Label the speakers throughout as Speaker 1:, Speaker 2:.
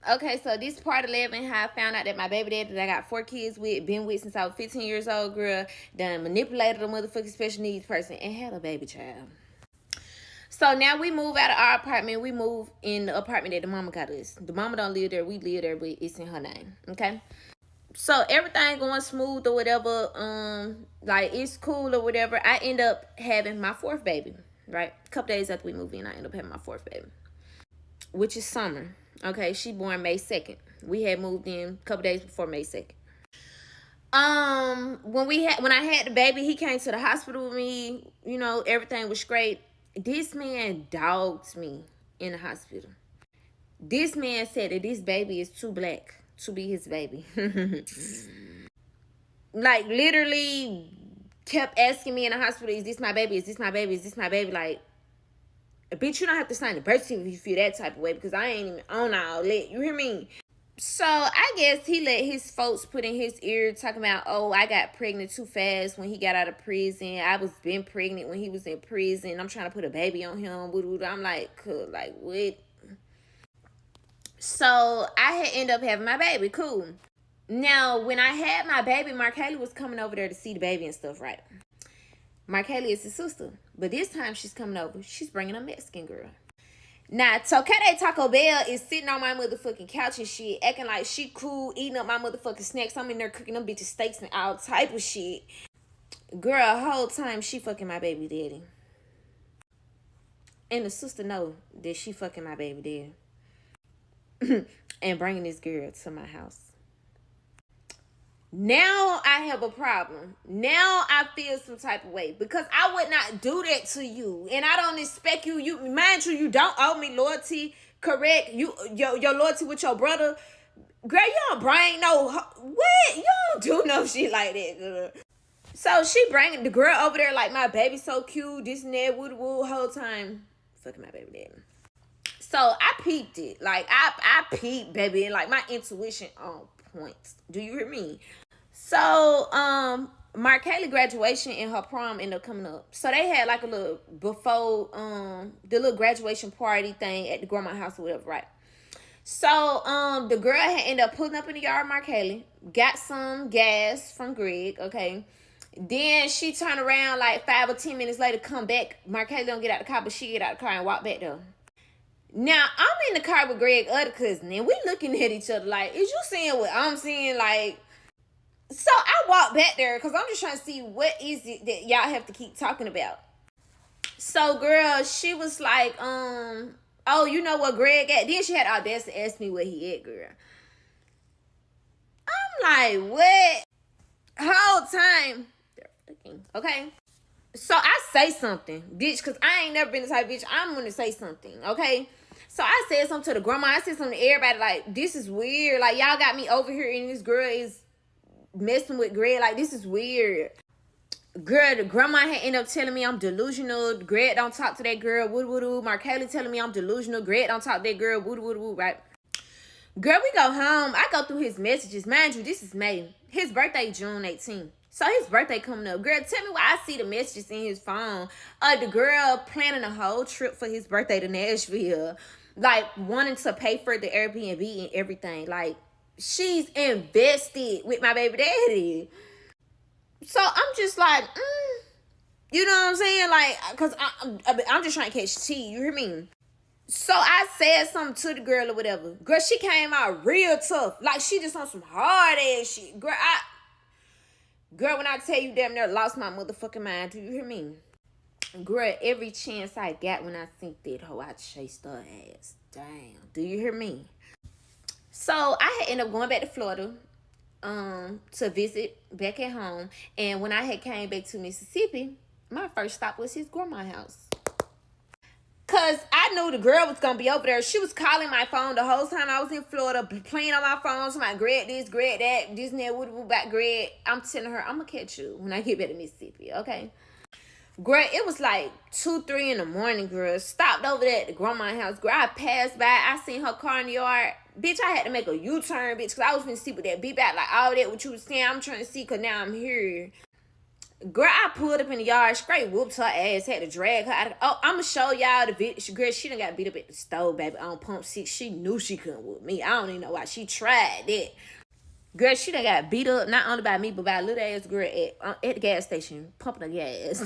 Speaker 1: Okay, so this part 11, how I found out that my baby daddy that I got 4 kids with, been with since I was 15 years old, girl, done manipulated a motherfucking special needs person and had a baby child. So now we move out of our apartment. We move in the apartment that the mama got us. The mama don't live there. We live there, but it's in her name. Okay. So everything going smooth or whatever. Like it's cool or whatever. I end up having my 4th baby. Right. A couple days after we move in, I end up having my 4th baby, which is Summer. Okay. She born May 2nd. We had moved in a couple days before May 2nd. When I had the baby, he came to the hospital with me. You know, everything was great. This man dogged me in the hospital. This man said that this baby is too black to be his baby. Like, literally kept asking me in the hospital, is this my baby? Is this my baby? Is this my baby? Like, bitch, you don't have to sign the birth certificate if you feel that type of way, because I ain't even on all that. You hear me? So I guess he let his folks put in his ear talking about, oh, I got pregnant too fast when he got out of prison. I was been pregnant when he was in prison. I'm trying to put a baby on him. I'm like what? So I had ended up having my baby. Cool. Now, when I had my baby, Mercari was coming over there to see the baby and stuff, right? Mercari is his sister. But this time she's coming over. She's bringing a Mexican girl. Now, Tokade Taco Bell is sitting on my motherfucking couch and shit, acting like she cool, eating up my motherfucking snacks. I'm in there cooking them bitches steaks and all type of shit. Girl, whole time she fucking my baby daddy. And the sister know that she fucking my baby daddy. And bringing this girl to my house. Now I have a problem. Now I feel some type of way because I would not do that to you, and I don't expect you. You mind you, you don't owe me loyalty. Correct? Your loyalty with your brother, girl. You don't bring no what? You don't do no shit like that, girl. So she bringing the girl over there like my baby so cute. This and that, woo woo, whole time fucking my baby daddy. So I peeped it. Like I peeped, baby, and like my intuition on point. Do you hear me? So, Mercari graduation and her prom ended up coming up. So they had like a little before the little graduation party thing at the grandma's house or whatever, right? So the girl had ended up pulling up in the yard of Mercari, got some gas from Greg, okay. Then she turned around like 5 or 10 minutes later, come back. Mercari don't get out the car, but she get out the car and walk back there. Now, I'm in the car with Greg's other cousin, and we looking at each other like, is you seeing what I'm seeing? Like, so I walked back there because I'm just trying to see what is it that y'all have to keep talking about. So, girl, she was like, oh, you know what Greg at? Then she had the audacity to ask me where he at, girl. I'm like, what? Whole time. Okay. So I say something, bitch, because I ain't never been the type of bitch. I'm going to say something, okay? So I said something to the grandma. I said something to everybody like, this is weird. Like, y'all got me over here and this girl is messing with Greg. Like, this is weird. Girl, the grandma had ended up telling me I'm delusional. Greg don't talk to that girl. Woo-woo-woo. Mercari telling me I'm delusional. Greg don't talk to that girl. Woo-woo-woo, right? Girl, we go home. I go through his messages. Mind you, this is May. His birthday, June 18th. So his birthday coming up. Girl, tell me why I see the messages in his phone. The girl planning a whole trip for his birthday to Nashville. Like, wanting to pay for the Airbnb and everything. Like, she's invested with my baby daddy. So I'm just like, you know what I'm saying? Like, because I'm just trying to catch tea. You hear me? So I said something to the girl or whatever. Girl, she came out real tough. Like, she just on some hard ass shit. Girl, when I tell you damn near lost my motherfucking mind, do you hear me? Girl, every chance I got when I think that hoe, I chased her ass. Damn, do you hear me? So I had ended up going back to Florida to visit back at home. And when I had came back to Mississippi, my first stop was his grandma's house. Because I knew the girl was going to be over there. She was calling my phone the whole time I was in Florida, playing on my phone. So my Greg this, Greg that, this and that, what about Greg. I'm telling her, I'm going to catch you when I get back to Mississippi, okay? Girl, it was like 2, 3 in the morning, girl. Stopped over there at the grandma's house. Girl, I passed by. I seen her car in the yard. Bitch, I had to make a U-turn, bitch, because I was finna see what that beep out. Like, all that what you was saying, I'm trying to see, because now I'm here. Girl, I pulled up in the yard, straight whooped her ass, had to drag her out. Oh, I'm going to show y'all the video. Girl, she done got beat up at the stove, baby, on pump 6. She knew she couldn't whoop me. I don't even know why she tried that. Girl, she done got beat up, not only by me, but by a little ass girl at the gas station, pumping the gas.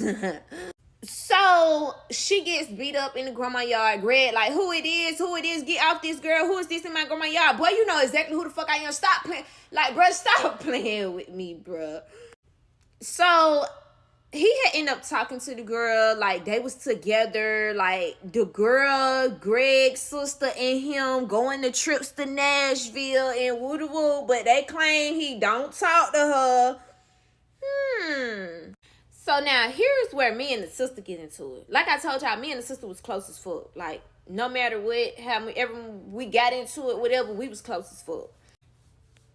Speaker 1: So, she gets beat up in the grandma yard. Greg, like, who it is, get off this girl, who is this in my grandma yard? Boy, you know exactly who the fuck I am. Stop playing. Like, bruh, stop playing with me, bruh. So, he had ended up talking to the girl, like, they was together, like, the girl, Greg's sister, and him going to trips to Nashville and woo-woo, but they claim he don't talk to her. So now, here's where me and the sister get into it. Like I told y'all, me and the sister was close as fuck. Like, no matter what, however we got into it, whatever, we was close as fuck.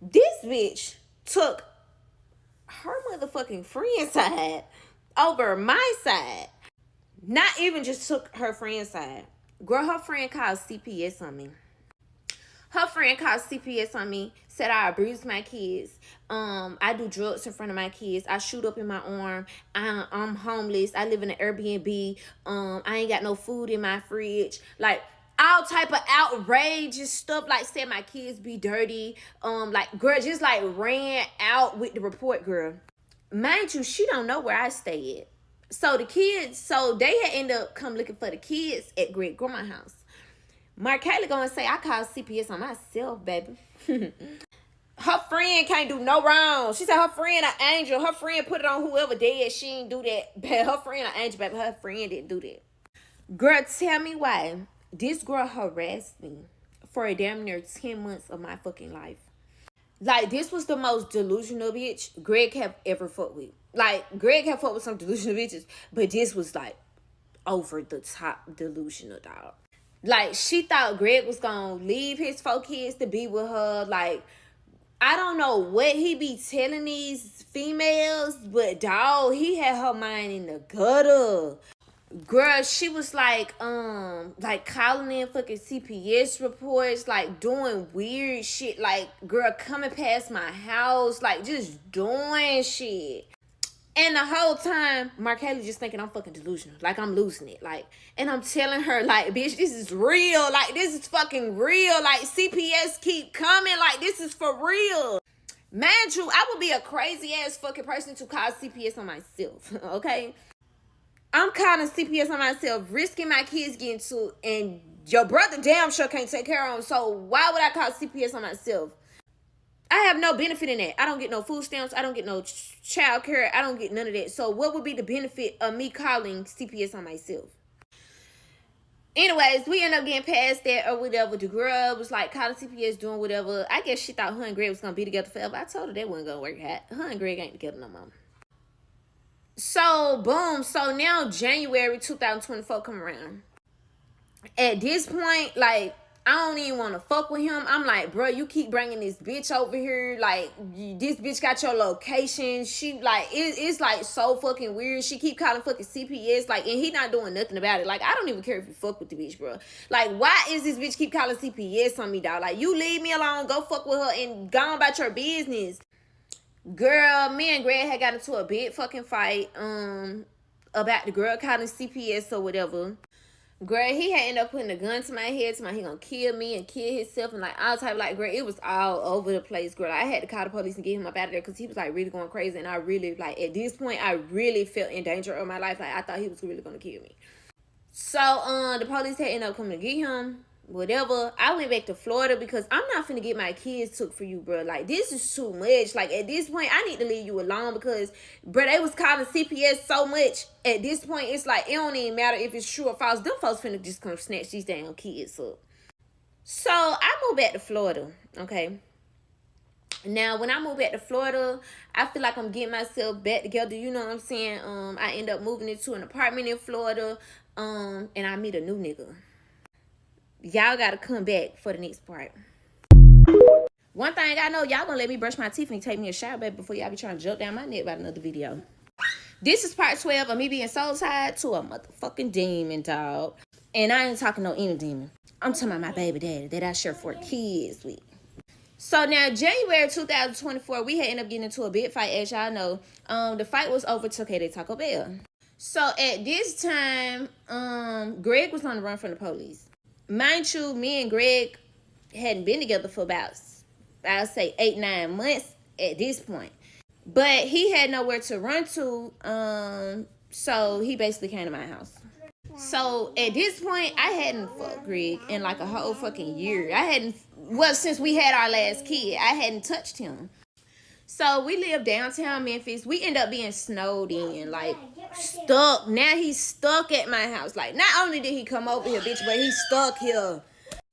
Speaker 1: This bitch took her motherfucking friend's side over my side. Not even just took her friend's side. Girl, her friend called CPS on me. Said I abuse my kids. I do drugs in front of my kids. I shoot up in my arm. I'm homeless. I live in an Airbnb. I ain't got no food in my fridge. Like, all type of outrageous stuff. Like, said my kids be dirty. Like, girl, just like ran out with the report, girl. Mind you, she don't know where I stay at. So the kids, they had ended up come looking for the kids at Greg Grandma's house. Mercari gonna say I called CPS on myself, baby. Her friend can't do no wrong. She said her friend an angel. Her friend put it on whoever dead. She ain't do that. But her friend an angel, baby. Her friend didn't do that. Girl, tell me why this girl harassed me for a damn near 10 months of my fucking life. Like, this was the most delusional bitch Greg have ever fucked with. Like, Greg have fucked with some delusional bitches, but this was like over the top delusional, dog. Like, she thought Greg was gonna leave his 4 kids to be with her. Like, I don't know what he be telling these females, but dog, he had her mind in the gutter. Girl, she was like calling in fucking CPS reports, like doing weird shit, like, girl, coming past my house, like just doing shit. And the whole time, Mercari just thinking I'm fucking delusional. Like, I'm losing it. Like, and I'm telling her, like, bitch, this is real. Like, this is fucking real. Like, CPS keep coming. Like, this is for real. Mind you, I would be a crazy ass fucking person to call CPS on myself. Okay? I'm calling CPS on myself, risking my kids getting to, and your brother damn sure can't take care of them. So why would I call CPS on myself? I have no benefit in that. I don't get no food stamps. I don't get no child care. I don't get none of that. So what would be the benefit of me calling CPS on myself? Anyways, we end up getting past that or whatever. The girl was like calling CPS, doing whatever. I guess she thought her and Greg was going to be together forever. I told her that wasn't going to work out. Her and Greg ain't together no more. So, boom. So now January 2024 come around. At this point, like, I don't even want to fuck with him. I'm like, bro, you keep bringing this bitch over here. Like, this bitch got your location. She, like, it's like so fucking weird. She keep calling fucking CPS. Like, and he not doing nothing about it. Like, I don't even care if you fuck with the bitch, bro. Like, why is this bitch keep calling CPS on me, dog? Like, you leave me alone. Go fuck with her and go on about your business. Girl, me and Greg had got into a big fucking fight about the girl calling CPS or whatever. Girl, he had ended up putting a gun to my head, to my he gonna kill me and kill himself and like all type of, like, girl, it was all over the place, girl. I had to call the police and get him up out of there because he was like really going crazy, and I really, like, at this point I really felt in danger of my life. Like, I thought he was really gonna kill me. So the police had ended up coming to get him, whatever. I went back to Florida because I'm not finna get my kids took for you, bro. Like, this is too much. Like, at this point, I need to leave you alone because, bro, they was calling CPS so much. At this point, it's like, it don't even matter if it's true or false. Them folks finna just come snatch these damn kids up. So, I moved back to Florida, okay? Now, when I moved back to Florida, I feel like I'm getting myself back together. You know what I'm saying? I end up moving into an apartment in Florida, and I meet a new nigga. Y'all gotta come back for the next part. One thing I know, y'all gonna let me brush my teeth and take me a shower, baby, before y'all be trying to jump down my neck about another video. This is part 12 of me being soul tied to a motherfucking demon, dog. And I ain't talking no any demon. I'm talking about my baby daddy that I share 4 kids with. So now January 2024, we had ended up getting into a big fight, as y'all know. The fight was over Taco Bell. So at this time, Greg was on the run from the police. Mind you, me and Greg hadn't been together for about, I'll say 8-9 months at this point. But he had nowhere to run to, so he basically came to my house. So at this point, I hadn't fucked Greg in like a whole fucking year. Since we had our last kid, I hadn't touched him. So we live downtown Memphis. We end up being snowed in, like stuck. Now he's stuck at my house. Like, not only did he come over here, bitch, but he's stuck here.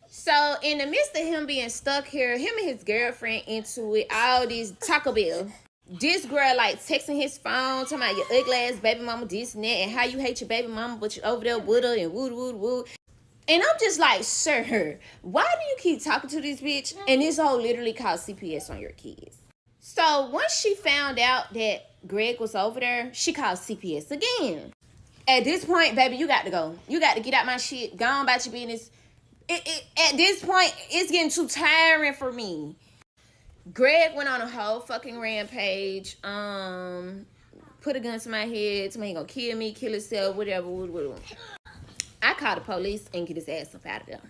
Speaker 1: So in the midst of him being stuck here, him and his girlfriend into it, all these Taco Bell. This girl like texting his phone, talking about your ugly ass baby mama, this and that, and how you hate your baby mama, but you over there with her and woo. And I'm just like, sir, why do you keep talking to this bitch? And this hoe literally called CPS on your kids. So once she found out that Greg was over there, she called CPS again. At this point, baby, you got to go. You got to get out my shit. Go on about your business. At this point, it's getting too tiring for me. Greg went on a whole fucking rampage. Put a gun to my head. Told me he gonna kill me, kill himself, whatever. I called the police and get his ass up out of there.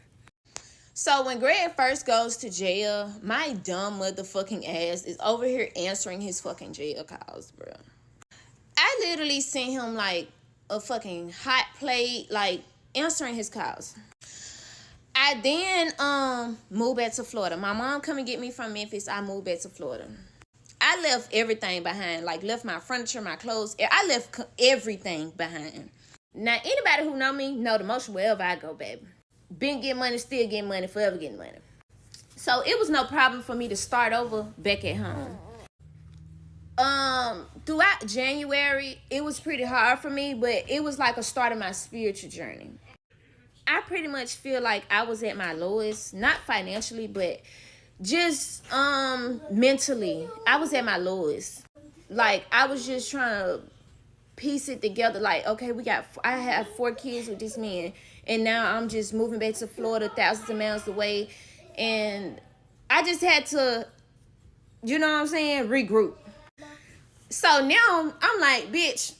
Speaker 1: So when Greg first goes to jail, my dumb motherfucking ass is over here answering his fucking jail calls, bro. I literally sent him like a fucking hot plate, like answering his calls. I then moved back to Florida. My mom come and get me from Memphis. I moved back to Florida. I left everything behind, like left my furniture, my clothes. I left everything behind. Now, anybody who know me know the motion wherever I go, baby. Been getting money, still getting money, forever getting money. So it was no problem for me to start over back at home. Throughout January, it was pretty hard for me, but it was like a start of my spiritual journey. I pretty much feel like I was at my lowest, not financially, but just mentally. I was at my lowest. Like, I was just trying to piece it together. Like, okay, I have 4 kids with this man, and now I'm just moving back to Florida, thousands of miles away, and I just had to, you know what I'm saying, regroup. So now I'm like, bitch,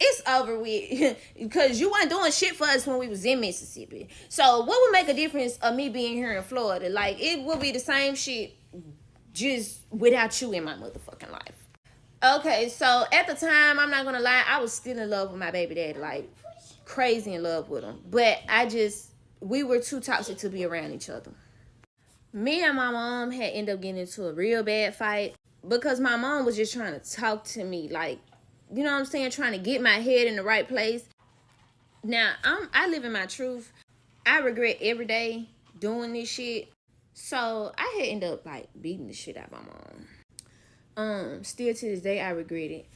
Speaker 1: it's over with, because you weren't doing shit for us when we was in Mississippi. So what would make a difference of me being here in Florida? Like, it would be the same shit, just without you in my motherfucking life. Okay, so at the time, I'm not gonna lie, I was still in love with my baby daddy, like crazy in love with him. But we were too toxic to be around each other. Me and my mom had ended up getting into a real bad fight because my mom was just trying to talk to me, like, you know what I'm saying, trying to get my head in the right place. Now, I live in my truth. I regret every day doing this shit. So I had ended up like beating the shit out of my mom. Still to this day, I regret it.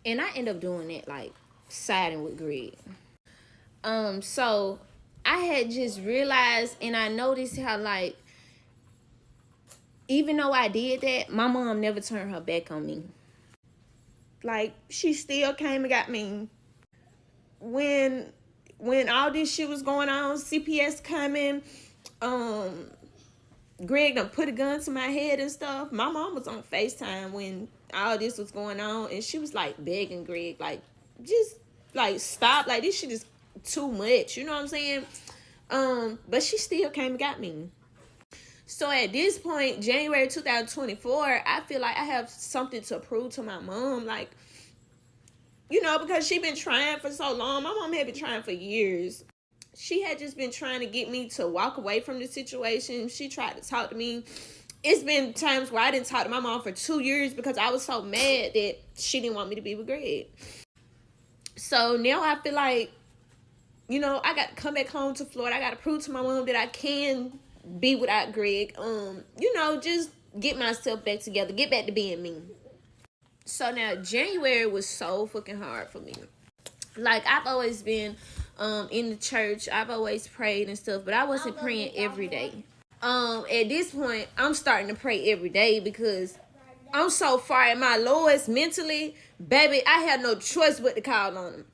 Speaker 1: And I end up doing it, like, siding with Greg. So I had just realized, and I noticed how, like, even though I did that, my mom never turned her back on me. Like, she still came and got me. When all this shit was going on, CPS coming, Greg done put a gun to my head and stuff. My mom was on FaceTime when all this was going on, and she was like begging Greg, like, just like stop, like this shit is too much, you know what I'm saying? But she still came and got me. So at this point, January 2024, I feel like I have something to prove to my mom, like, you know, because she been trying for so long. My mom had been trying for years. She had just been trying to get me to walk away from the situation. She tried to talk to me. It's been times where I didn't talk to my mom for 2 years because I was so mad that she didn't want me to be with Greg. So now I feel like, you know, I got to come back home to Florida. I got to prove to my mom that I can be without Greg. You know, just get myself back together. Get back to being me. So now January was so fucking hard for me. Like, I've always been in the church. I've always prayed and stuff, but I wasn't praying every day. At this point, I'm starting to pray every day because I'm so far at my lowest mentally. Baby, I had no choice but to call on him.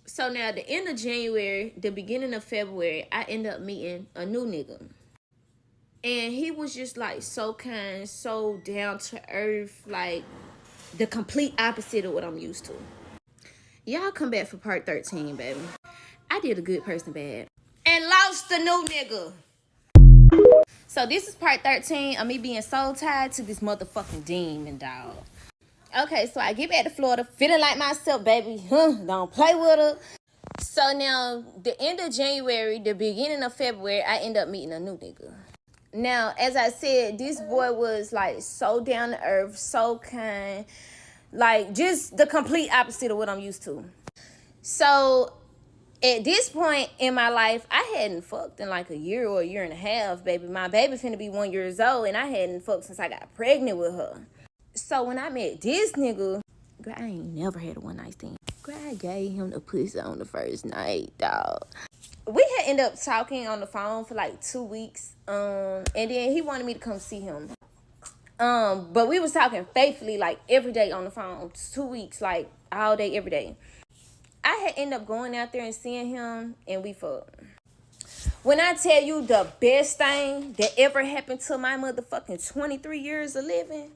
Speaker 1: So now at the end of January, the beginning of February, I end up meeting a new nigga. And he was just like so kind, so down to earth, like the complete opposite of what I'm used to. Y'all come back for part 13, baby. I did a good person bad. And lost the new nigga. So this is part 13 of me being so tied to this motherfucking demon, dog. Okay, so I get back to Florida, feeling like myself, baby. Don't play with her. So now, the end of January, the beginning of February, I end up meeting a new nigga. Now, as I said, this boy was like so down to earth, so kind. Like, just the complete opposite of what I'm used to. So, at this point in my life, I hadn't fucked in like a year or a year and a half, baby. My baby finna be 1 year old, and I hadn't fucked since I got pregnant with her. So, when I met this nigga, girl, I ain't never had a one-night stand. Girl, I gave him the pussy on the first night, dog. We had ended up talking on the phone for like 2 weeks. And then he wanted me to come see him. But we was talking faithfully like every day on the phone. 2 weeks, like all day, every day. I had ended up going out there and seeing him, and we fucked. When I tell you the best thing that ever happened to my motherfucking 23 years of living,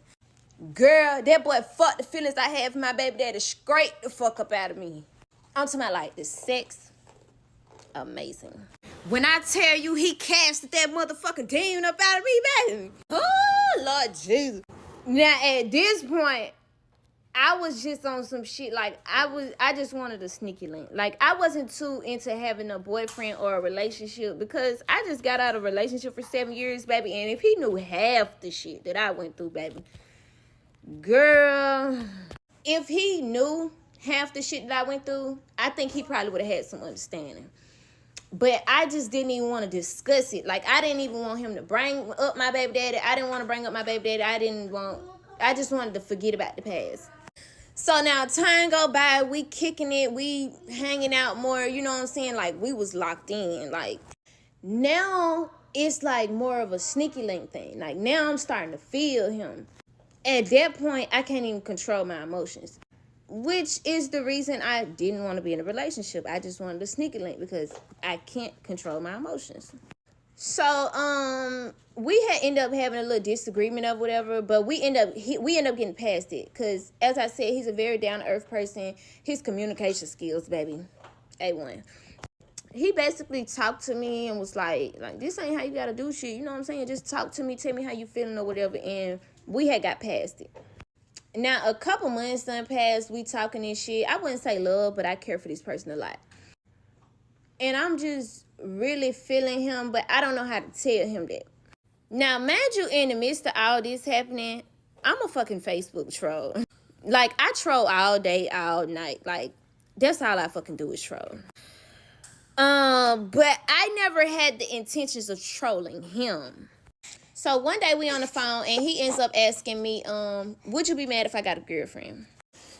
Speaker 1: girl, that boy fucked the feelings I had for my baby daddy straight the fuck up out of me. I'm talking about like the sex. Amazing. When I tell you he casted that motherfucking demon up out of me, baby. Oh, Lord Jesus. Now, at this point, I was just on some shit. Like, I just wanted a sneaky link. Like, I wasn't too into having a boyfriend or a relationship because I just got out of a relationship for 7 years, baby. And if he knew half the shit that I went through, baby, girl, if he knew half the shit that I went through, I think he probably would have had some understanding. But I just didn't even want to discuss it. Like, I didn't even want him to bring up my baby daddy. I didn't want to bring up my baby daddy. I just wanted to forget about the past. So now time go by, we kicking it, we hanging out more, you know what I'm saying? Like, we was locked in. Like, now it's like more of a sneaky link thing. Like, now I'm starting to feel him. At that point, I can't even control my emotions. Which is the reason I didn't want to be in a relationship. I just wanted a sneaky link because I can't control my emotions. So, we had ended up having a little disagreement of whatever, but we end up getting past it. Because, as I said, he's a very down-to-earth person. His communication skills, baby, A1. He basically talked to me and was like, this ain't how you got to do shit. You know what I'm saying? Just talk to me, tell me how you feeling or whatever. And we had got past it. Now, a couple months done passed, we talking and shit. I wouldn't say love, but I care for this person a lot. And I'm just really feeling him, but I don't know how to tell him that. Now, mind you, in the midst of all this happening, I'm a fucking Facebook troll. Like, I troll all day, all night. Like, that's all I fucking do is troll. But I never had the intentions of trolling him. So one day we on the phone and he ends up asking me, would you be mad if I got a girlfriend?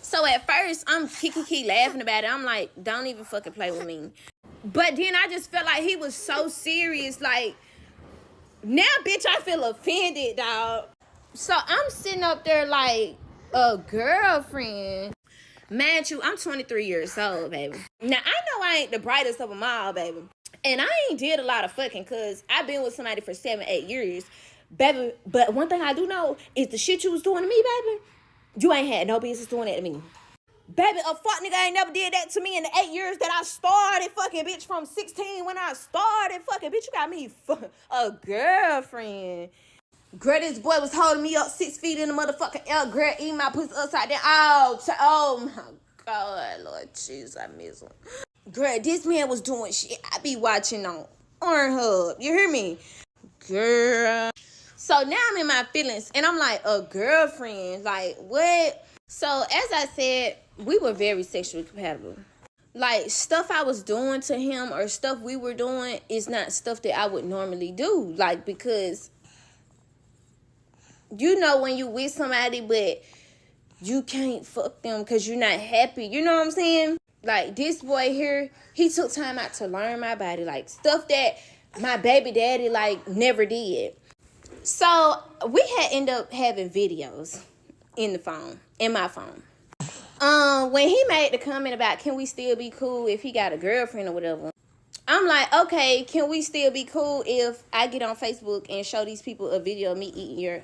Speaker 1: So at first I'm kiki laughing about it. I'm like, don't even fucking play with me. But then I just felt like he was so serious. Like, now bitch, I feel offended, dog. So I'm sitting up there like, a girlfriend. Mind you, I'm 23 years old, baby. Now I know I ain't the brightest of them all, baby. And I ain't did a lot of fucking because I've been with somebody for 7-8 years. Baby, but one thing I do know is the shit you was doing to me, baby, you ain't had no business doing that to me. Baby, a fuck nigga ain't never did that to me in the 8 years that I started fucking, bitch, from 16 when I started fucking, bitch, you got me a girlfriend. Girl, this boy was holding me up 6 feet in the motherfucking air, girl, eating my pussy upside down. Oh my God, Lord Jesus, I miss him. Girl, this man was doing shit I be watching on Pornhub. You hear me? Girl. So now I'm in my feelings and I'm like, a girlfriend? Like, what? So as I said, we were very sexually compatible. Like, stuff I was doing to him or stuff we were doing is not stuff that I would normally do. Like, because, you know, when you with somebody but you can't fuck them because you're not happy. You know what I'm saying? Like, this boy here, he took time out to learn my body. Like, stuff that my baby daddy, like, never did. So, we had ended up having videos in my phone. When he made the comment about, can we still be cool if he got a girlfriend or whatever? I'm like, okay, can we still be cool if I get on Facebook and show these people a video of me eating your...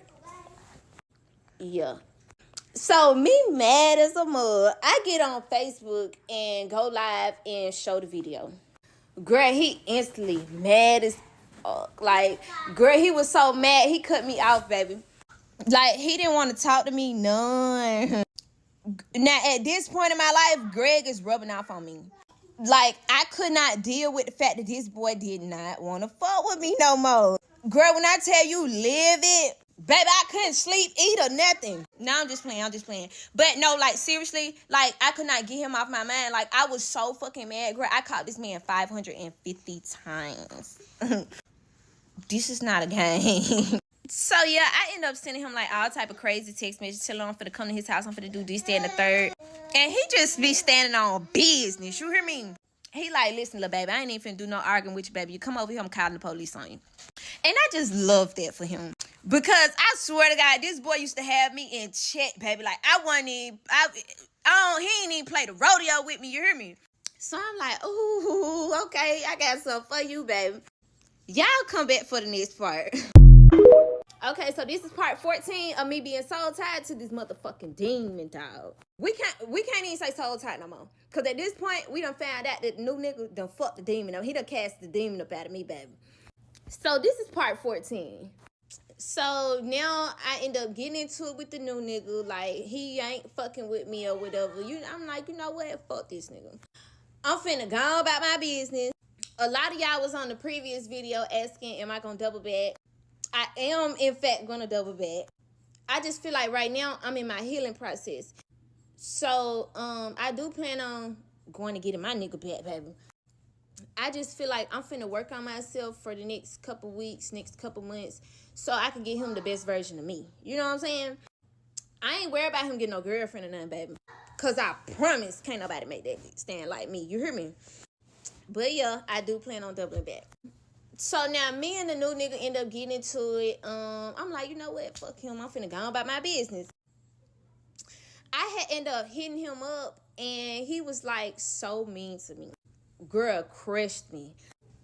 Speaker 1: Yeah. So, me mad as a mug. I get on Facebook and go live and show the video. Girl, he instantly mad as fuck. Like, girl, he was so mad, he cut me off, baby. Like, he didn't want to talk to me none. Now, at this point in my life, Greg is rubbing off on me. Like, I could not deal with the fact that this boy did not want to fuck with me no more. Girl, when I tell you live it, baby, I couldn't sleep, eat, or nothing. No, I'm just playing. But no, like, seriously, like, I could not get him off my mind. Like, I was so fucking mad. Girl, I called this man 550 times. This is not a game. So, yeah, I ended up sending him, like, all type of crazy text messages, telling him I'm finna come to his house, I'm finna do this, that, and the third. And he just be standing on business, you hear me? He like, listen, little baby, I ain't even finna do no arguing with you, baby. You come over here, I'm calling the police on you. And I just love that for him. Because I swear to God, this boy used to have me in check, baby. Like, I wasn't even, he ain't even play the rodeo with me, you hear me? So I'm like, ooh, okay, I got something for you, baby. Y'all come back for the next part. Okay, so this is part 14 of me being soul tied to this motherfucking demon, dog. We can't even say soul tied no more. Because at this point, we done found out that the new nigga done fucked the demon up. He done cast the demon up out of me, baby. So this is part 14. So now I end up getting into it with the new nigga. Like, he ain't fucking with me or whatever. I'm like, you know what? Fuck this nigga. I'm finna go about my business. A lot of y'all was on the previous video asking, am I gonna double back? I am, in fact, going to double back. I just feel like right now I'm in my healing process. So, I do plan on going to getting my nigga back, baby. I just feel like I'm finna work on myself for the next couple weeks, next couple months, so I can get him the best version of me. You know what I'm saying? I ain't worried about him getting no girlfriend or nothing, baby. Because I promise can't nobody make that stand like me. You hear me? But, yeah, I do plan on doubling back. So now me and the new nigga end up getting into it. I'm like, you know what? Fuck him. I'm finna go about my business. I had ended up hitting him up, and he was like so mean to me. Girl crushed me.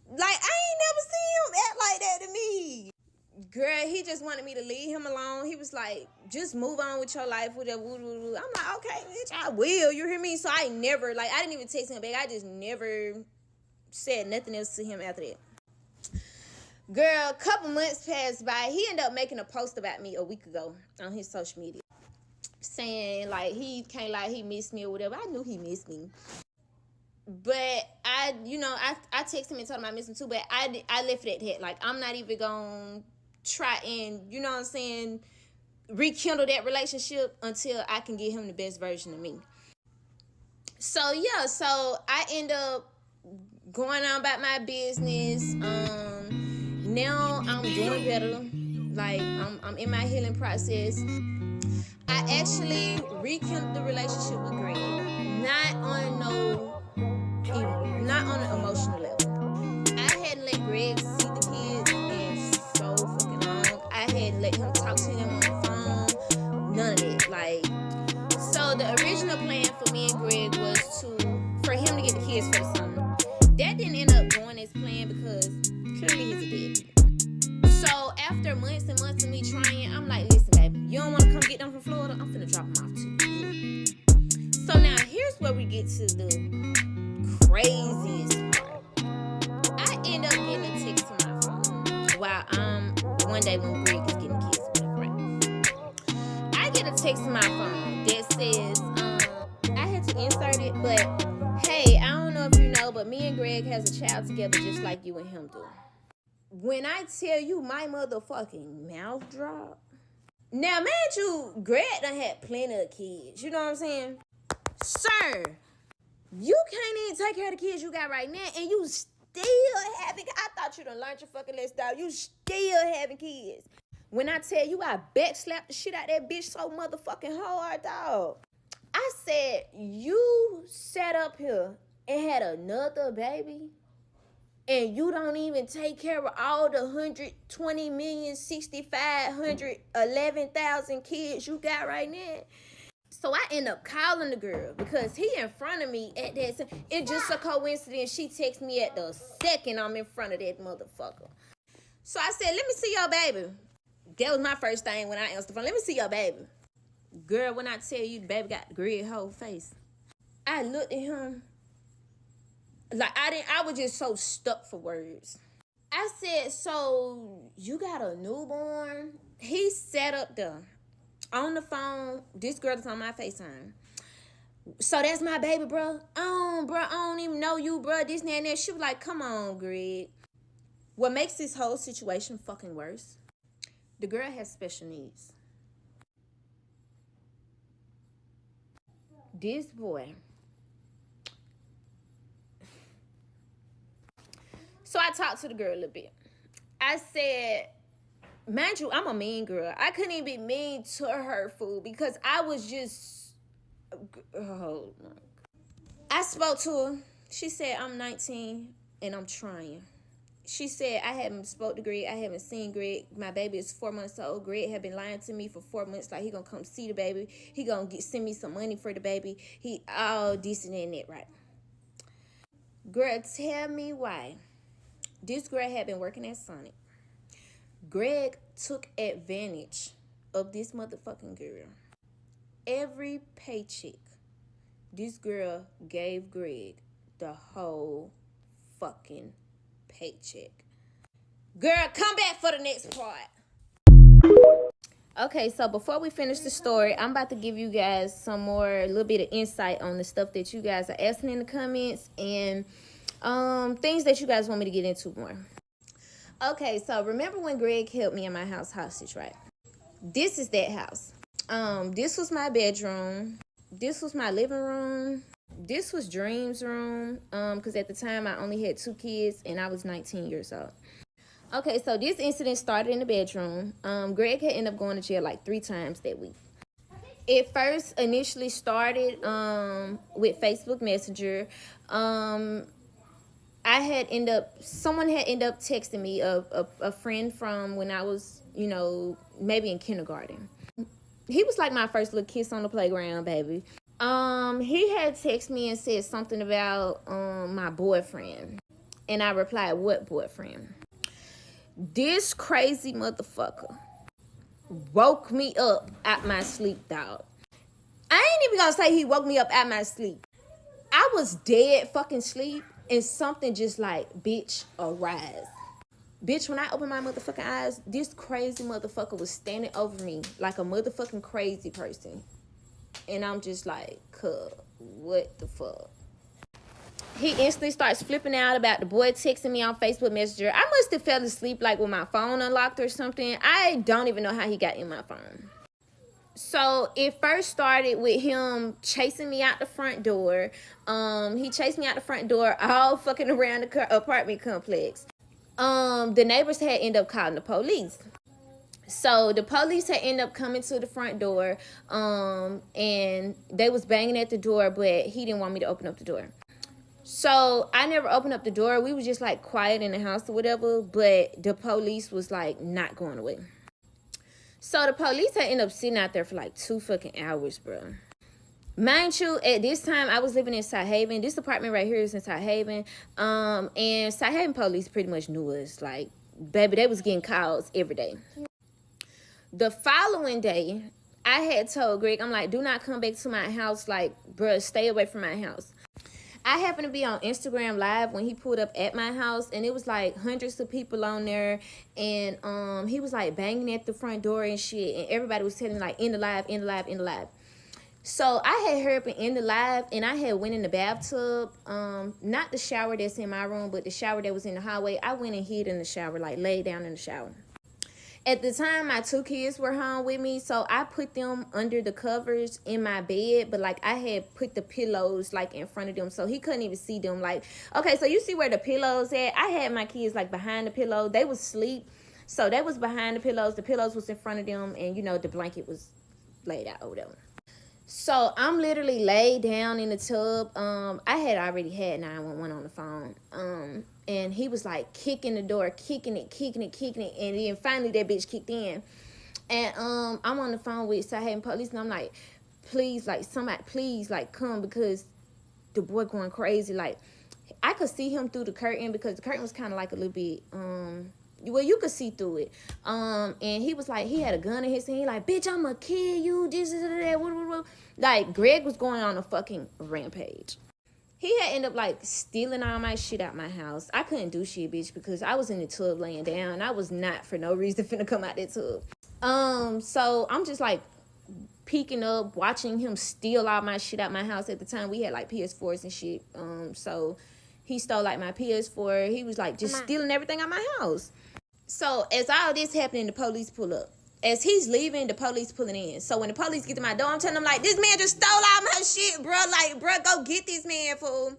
Speaker 1: Like, I ain't never seen him act like that to me. Girl, he just wanted me to leave him alone. He was like, just move on with your life, whatever. I'm like, okay, bitch, I will. You hear me? So I didn't even text him back. I just never said nothing else to him after that. Girl, a couple months passed by. He ended up making a post about me a week ago on his social media, saying, like, he can't lie, he missed me or whatever. I knew he missed me. But I texted him and told him I missed him too, but I left it at that. Like, I'm not even going to try and, you know what I'm saying, rekindle that relationship until I can get him the best version of me. So, yeah, so I end up going on about my business. Now I'm doing better. Like, I'm in my healing process. I actually rekindled the relationship with Greg. Not on an emotional level. I hadn't let Greg see the kids in so fucking long. I hadn't let him talk to them on the phone. None of it. Like, so the original plan for me and Greg was for him to get the kids for the summer. That didn't end up going as planned because clearly he's a deadbeat. So after months and months of me trying, I'm like, listen, baby, you don't want to come get them from Florida? I'm finna drop them off to you. So now here's where we get to the craziest part. I end up getting a text to my phone while one day when Greg is getting kids with a friend. I get a text to my phone that says, I had to insert it, but hey, I don't know if you know, but me and Greg has a child together just like you and him do. When I tell you my motherfucking mouth dropped. Now, man, Greg done had plenty of kids. You know what I'm saying? Sir, you can't even take care of the kids you got right now, and you still having... I thought you done learned your fucking lesson, dog. You still having kids. When I tell you I backslapped the shit out that bitch so motherfucking hard, dog. I said, you sat up here and had another baby, and you don't even take care of all the 120,065,111,000 kids you got right now. So I end up calling the girl because he in front of me at that time. It's just a coincidence. She texts me at the second I'm in front of that motherfucker. So I said, let me see your baby. That was my first thing when I answered the phone. Let me see your baby. Girl, when I tell you the baby got the grid whole face. I looked at him. Like I was just so stuck for words. I said, so you got a newborn? He sat up there on the phone. This girl is on my FaceTime. So that's my baby, bro. Bro, I don't even know you, bro. This and that. She was like, come on, Greg. What makes this whole situation fucking worse, the girl has special needs. This boy. So I talked to the girl a little bit. I said, mind you, I'm a mean girl. I couldn't even be mean to her, fool, because I was just, oh my God. I spoke to her. She said, I'm 19 and I'm trying. She said, I haven't spoke to Greg. I haven't seen Greg. My baby is 4 months old. Greg had been lying to me for 4 months. Like, he gonna come see the baby. He gonna send me some money for the baby. He all this and that, right? Girl, tell me why. This girl had been working at Sonic. Greg took advantage of this motherfucking girl. Every paycheck, this girl gave Greg the whole fucking paycheck. Girl, come back for the next part. Okay, so before we finish the story, I'm about to give you guys a little bit of insight on the stuff that you guys are asking in the comments and things that you guys want me to get into more. Okay, so remember when Greg held me in my house hostage, right? This is that house. This was my bedroom. This was my living room. This was Dream's room, because at the time I only had 2 kids and I was 19 years old. Okay, so this incident started in the bedroom. Greg had ended up going to jail like 3 times that week. It first initially started with Facebook Messenger. Someone had ended up texting me, a friend from when I was, maybe in kindergarten. He was like my first little kiss on the playground, baby. He had texted me and said something about my boyfriend. And I replied, what boyfriend? This crazy motherfucker woke me up out my sleep, dog. I ain't even gonna say he woke me up out my sleep. I was dead fucking sleep and something just like, bitch, arise. Bitch, when I opened my motherfucking eyes, this crazy motherfucker was standing over me like a motherfucking crazy person. And I'm just like, cuz, what the fuck? He instantly starts flipping out about the boy texting me on Facebook Messenger. I must have fell asleep like with my phone unlocked or something. I don't even know how he got in my phone. So it first started with him chasing me out the front door. He chased me out the front door all fucking around the apartment complex. The neighbors had ended up calling the police. So the police had ended up coming to the front door, and they was banging at the door, but he didn't want me to open up the door. So I never opened up the door. We was just like quiet in the house or whatever, but the police was like not going away. So the police had ended up sitting out there for like 2 fucking hours, bro. Mind you, at this time, I was living in South Haven. This apartment right here is in South Haven. And South Haven police pretty much knew us. Like, baby, they was getting calls every day. The following day, I had told Greg, I'm like, do not come back to my house. Like, bro, stay away from my house. I happened to be on Instagram Live when he pulled up at my house, and it was like hundreds of people on there, and he was like banging at the front door and shit, and everybody was telling me like, end the live, end the live, end the live. So I had hurried up and ended the live, and I had went in the bathtub, not the shower that's in my room, but the shower that was in the hallway. I went and hid in the shower, like laid down in the shower. At the time, my 2 kids were home with me, so I put them under the covers in my bed, but, like, I had put the pillows, like, in front of them, so he couldn't even see them. Like, okay, so you see where the pillows at? I had my kids, like, behind the pillow. They was asleep, so they was behind the pillows was in front of them, and, the blanket was laid out or whatever. So I'm literally laid down in the tub. I had already had 911 on the phone. And he was like kicking the door, kicking it. And then finally that bitch kicked in. And I'm on the phone with South Haven police, and I'm like, please, like, somebody, please, like, come, because the boy going crazy. Like, I could see him through the curtain, because the curtain was kind of like a little bit, well, you could see through it. And he was like, he had a gun in his hand. He like, bitch, I'ma kill you, this, that. Like, Greg was going on a fucking rampage. He had ended up, like, stealing all my shit out my house. I couldn't do shit, bitch, because I was in the tub laying down. I was not, for no reason, finna come out that tub. So I'm just, like, peeking up, watching him steal all my shit out my house. At the time, we had, like, PS4s and shit. So he stole, like, my PS4. He was, like, just stealing everything out my house. So as all this happening, the police pull up. As he's leaving, the police pulling in. So when the police get to my door, I'm telling them, like, this man just stole all my shit, bro. Like, bro, go get this man, fool.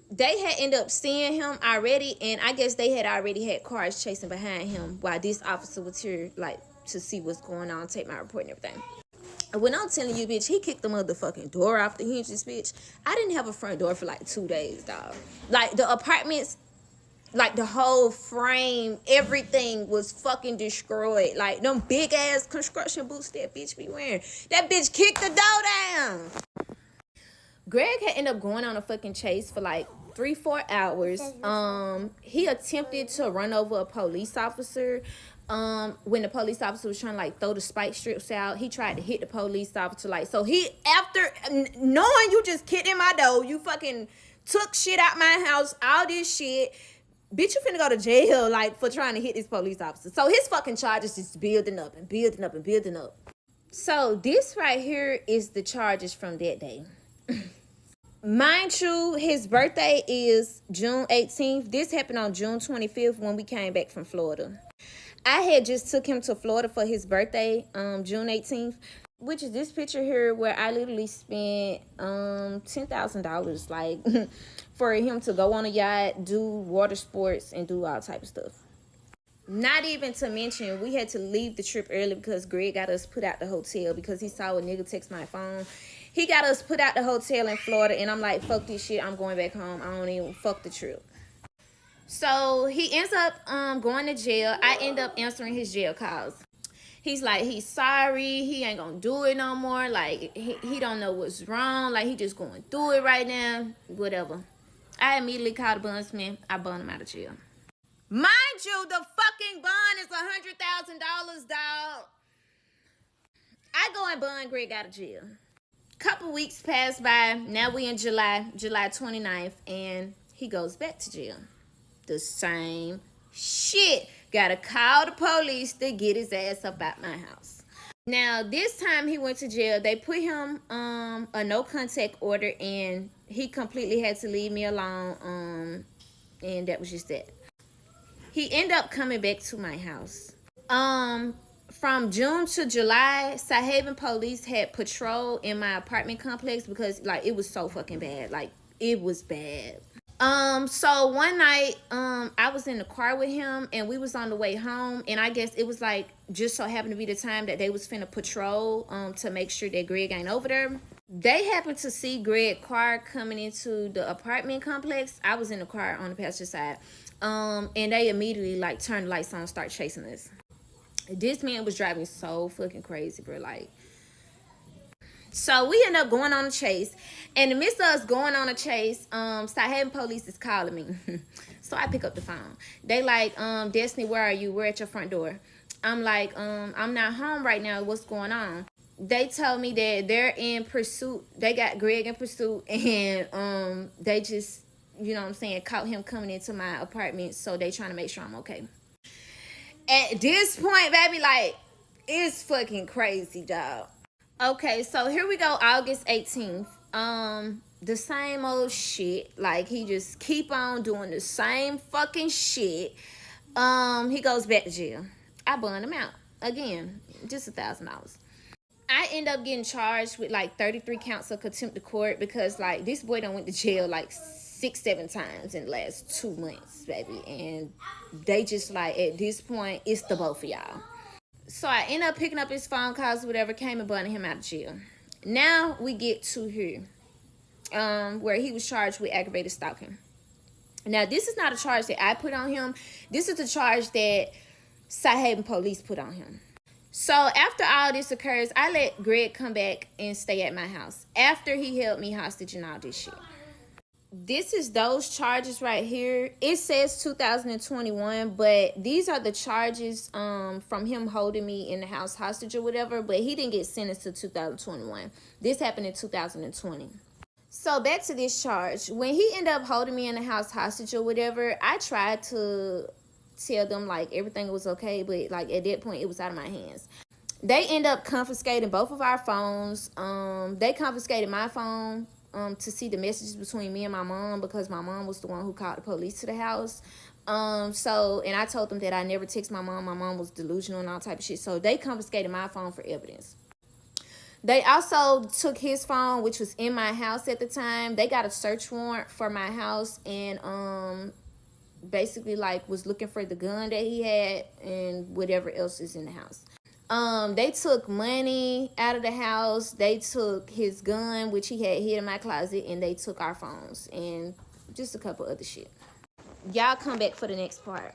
Speaker 1: They had ended up seeing him already, and I guess they had already had cars chasing behind him while this officer was here, like, to see what's going on, take my report and everything. And when I'm telling you, bitch, he kicked the motherfucking door off the hinges, bitch. I didn't have a front door for, like, 2 days, dog. Like, the apartments, like, the whole frame, everything was fucking destroyed. Like, them big-ass construction boots that bitch be wearing. That bitch kicked the door down. Greg had ended up going on a fucking chase for, like, 3-4 hours. He attempted to run over a police officer. When the police officer was trying to, like, throw the spike strips out, he tried to hit the police officer. Like, so he, after knowing you just kicked in my door, you fucking took shit out my house, all this shit, bitch, you finna go to jail, like, for trying to hit this police officer. So his fucking charges just building up and building up and building up. So this right here is the charges from that day. Mind you, his birthday is June 18th. This happened on June 25th when we came back from Florida. I had just took him to Florida for his birthday, June 18th, which is this picture here where I literally spent $10,000, like, for him to go on a yacht, do water sports, and do all type of stuff. Not even to mention, we had to leave the trip early because Greg got us put out the hotel because he saw a nigga text my phone. He got us put out the hotel in Florida, and I'm like, fuck this shit, I'm going back home. I don't even fuck the trip. So he ends up going to jail. I end up answering his jail calls. He's like, he's sorry, he ain't gonna do it no more. Like, he don't know what's wrong. Like, he just going through it right now. Whatever. I immediately called the bondsman. I bond him out of jail. Mind you, the fucking bond is $100,000, dog. I go and bond Greg out of jail. Couple weeks pass by. Now we in July 29th, and he goes back to jail. The same shit. Gotta call the police to get his ass up out my house. Now, this time he went to jail. They put him a no contact order, and he completely had to leave me alone. And that was just that. He ended up coming back to my house. From June to July, South Haven police had patrol in my apartment complex because, like, it was so fucking bad. Like, it was bad. So one night, I was in the car with him, and we was on the way home, and I guess it was, like, just so happened to be the time that they was finna patrol, to make sure that Greg ain't over there. They happened to see Greg's car coming into the apartment complex. I was in the car on the passenger side, and they immediately, like, turned the lights on and start chasing us. This man was driving so fucking crazy, bro, like. So we end up going on a chase. In the midst of us going on a chase, South Haven police is calling me. So I pick up the phone. They like, Destiny, where are you? We're at your front door. I'm like, I'm not home right now. What's going on? They told me that they're in pursuit. They got Greg in pursuit, and they just, you know what I'm saying, caught him coming into my apartment. So they trying to make sure I'm okay. At this point, baby, like, it's fucking crazy, dog. Okay, so here we go, August 18th. The same old shit. Like, he just keep on doing the same fucking shit. He goes back to jail. I bond him out. Again, just $1,000. I end up getting charged with, like, 33 counts of contempt of court because, like, this boy done went to jail, like, 6-7 times in the last 2 months, baby. And they just, like, at this point, it's the both of y'all. So I ended up picking up his phone calls, whatever, came and bundling him out of jail. Now we get to here, where he was charged with aggravated stalking. Now, this is not a charge that I put on him. This is a charge that South Haven police put on him. So after all this occurs, I let Greg come back and stay at my house after he held me hostage and all this shit. This is those charges right here. It says 2021, but these are the charges from him holding me in the house hostage or whatever, but he didn't get sentenced to 2021. This happened in 2020. So back to this charge. When he ended up holding me in the house hostage or whatever, I tried to tell them like everything was okay, but like at that point it was out of my hands. They end up confiscating both of our phones. They confiscated my phone to see the messages between me and my mom, because my mom was the one who called the police to the house. And I told them that I never text my mom. My mom was delusional and all type of shit. So they confiscated my phone for evidence. They also took his phone, which was in my house at the time. They got a search warrant for my house and basically like was looking for the gun that he had and whatever else is in the house. They took money out of the house. They took his gun, which he had hid in my closet, and they took our phones and just a couple other shit. Y'all come back for the next part.